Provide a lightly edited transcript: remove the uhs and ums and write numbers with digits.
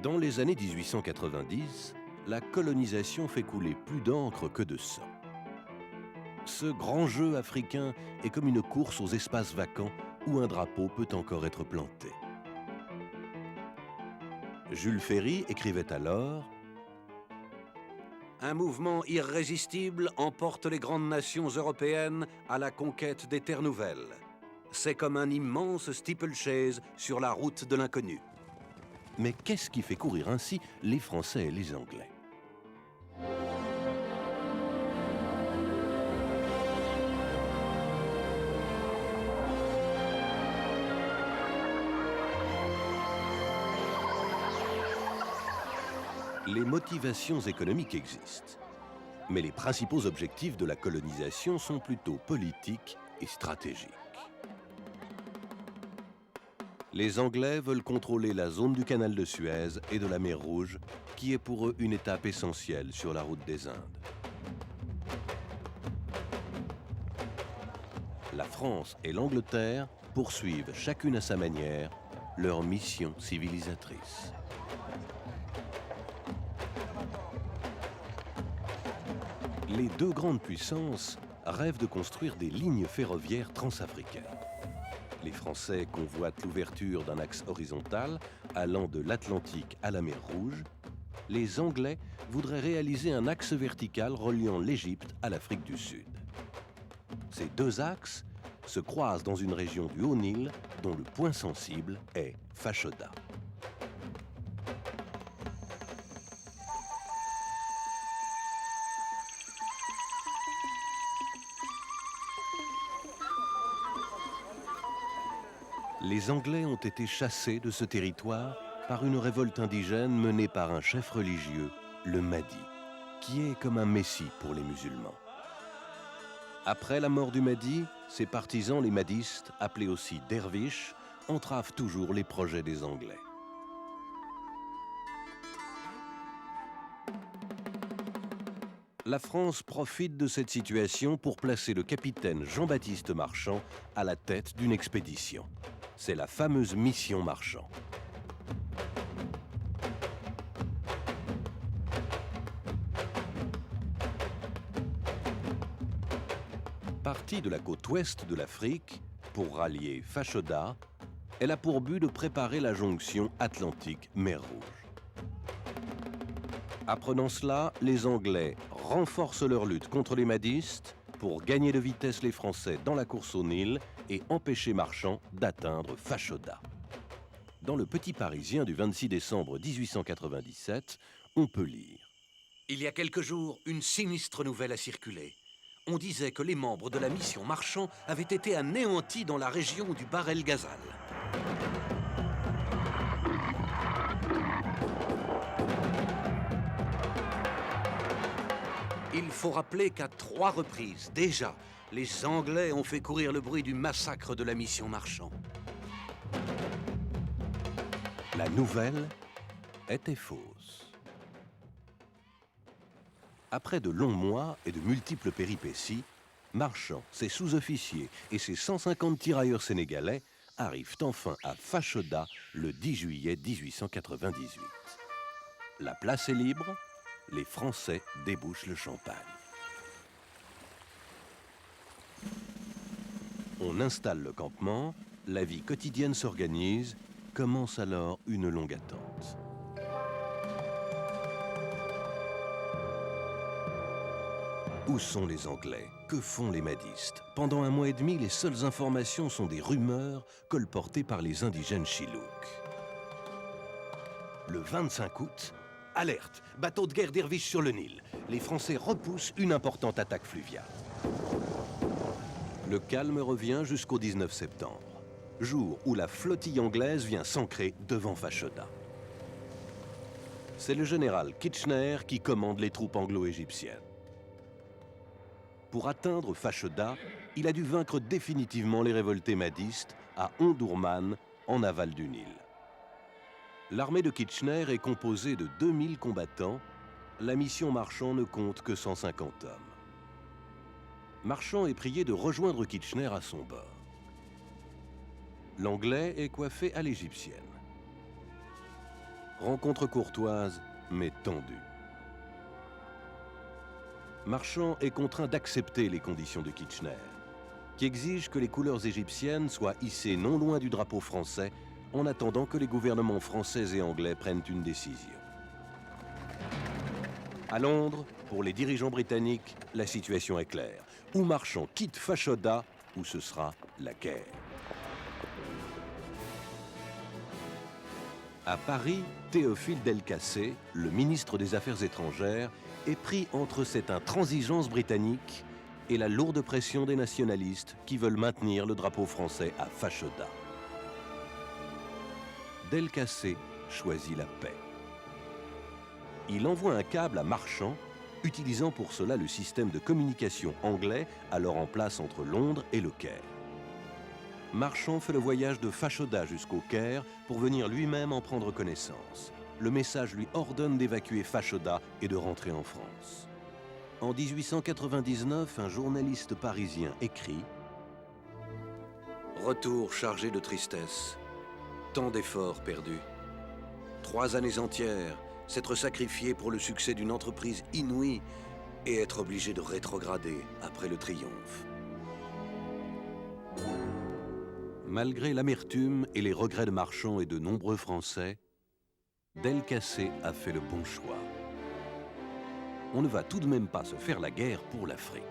Dans les années 1890, la colonisation fait couler plus d'encre que de sang. Ce grand jeu africain est comme une course aux espaces vacants où un drapeau peut encore être planté. Jules Ferry écrivait alors « Un mouvement irrésistible emporte les grandes nations européennes à la conquête des terres nouvelles. C'est comme un immense steeplechase sur la route de l'inconnu. » Mais qu'est-ce qui fait courir ainsi les Français et les Anglais? Les motivations économiques existent, mais les principaux objectifs de la colonisation sont plutôt politiques et stratégiques. Les Anglais veulent contrôler la zone du canal de Suez et de la mer Rouge, qui est pour eux une étape essentielle sur la route des Indes. La France et l'Angleterre poursuivent chacune à sa manière leur mission civilisatrice. Les deux grandes puissances rêvent de construire des lignes ferroviaires transafricaines. Les Français convoitent l'ouverture d'un axe horizontal allant de l'Atlantique à la mer Rouge. Les Anglais voudraient réaliser un axe vertical reliant l'Égypte à l'Afrique du Sud. Ces deux axes se croisent dans une région du Haut-Nil dont le point sensible est Fashoda. Les Anglais ont été chassés de ce territoire par une révolte indigène menée par un chef religieux, le Mahdi, qui est comme un messie pour les musulmans. Après la mort du Mahdi, ses partisans, les mahdistes, appelés aussi derviches, entravent toujours les projets des Anglais. La France profite de cette situation pour placer le capitaine Jean-Baptiste Marchand à la tête d'une expédition. C'est la fameuse mission Marchand. Partie de la côte ouest de l'Afrique pour rallier Fashoda, elle a pour but de préparer la jonction Atlantique-Mer Rouge. Apprenant cela, les Anglais renforcent leur lutte contre les mahdistes pour gagner de vitesse les Français dans la course au Nil et empêcher Marchand d'atteindre Fashoda. Dans le Petit Parisien du 26 décembre 1897, on peut lire « Il y a quelques jours, une sinistre nouvelle a circulé. On disait que les membres de la mission Marchand avaient été anéantis dans la région du Bahr el-Ghazal. » Il faut rappeler qu'à 3 reprises, déjà, les Anglais ont fait courir le bruit du massacre de la mission Marchand. La nouvelle était fausse. Après de longs mois et de multiples péripéties, Marchand, ses sous-officiers et ses 150 tirailleurs sénégalais arrivent enfin à Fashoda le 10 juillet 1898. La place est libre. Les Français débouchent le champagne. On installe le campement, la vie quotidienne s'organise, commence alors une longue attente. Où sont les Anglais? Que font les mahdistes? Pendant 1 mois et demi, les seules informations sont des rumeurs colportées par les indigènes Chilouks. Le 25 août, alerte, bateau de guerre derviche sur le Nil. Les Français repoussent une importante attaque fluviale. Le calme revient jusqu'au 19 septembre, jour où la flottille anglaise vient s'ancrer devant Fashoda. C'est le général Kitchener qui commande les troupes anglo-égyptiennes. Pour atteindre Fashoda, il a dû vaincre définitivement les révoltés mahdistes à Omdurman, en aval du Nil. L'armée de Kitchener est composée de 2000 combattants. La mission Marchand ne compte que 150 hommes. Marchand est prié de rejoindre Kitchener à son bord. L'Anglais est coiffé à l'égyptienne. Rencontre courtoise, mais tendue. Marchand est contraint d'accepter les conditions de Kitchener, qui exigent que les couleurs égyptiennes soient hissées non loin du drapeau français, en attendant que les gouvernements français et anglais prennent une décision. À Londres, pour les dirigeants britanniques, la situation est claire. Ou Marchand quitte Fashoda, ou ce sera la guerre. À Paris, Théophile Delcassé, le ministre des Affaires étrangères, est pris entre cette intransigeance britannique et la lourde pression des nationalistes qui veulent maintenir le drapeau français à Fashoda. Delcassé choisit la paix. Il envoie un câble à Marchand, utilisant pour cela le système de communication anglais alors en place entre Londres et le Caire. Marchand fait le voyage de Fashoda jusqu'au Caire pour venir lui-même en prendre connaissance. Le message lui ordonne d'évacuer Fashoda et de rentrer en France. En 1899, un journaliste parisien écrit « Retour chargé de tristesse, tant d'efforts perdus. 3 années entières, s'être sacrifié pour le succès d'une entreprise inouïe et être obligé de rétrograder après le triomphe. » Malgré l'amertume et les regrets de Marchand et de nombreux Français, Delcassé a fait le bon choix. On ne va tout de même pas se faire la guerre pour l'Afrique.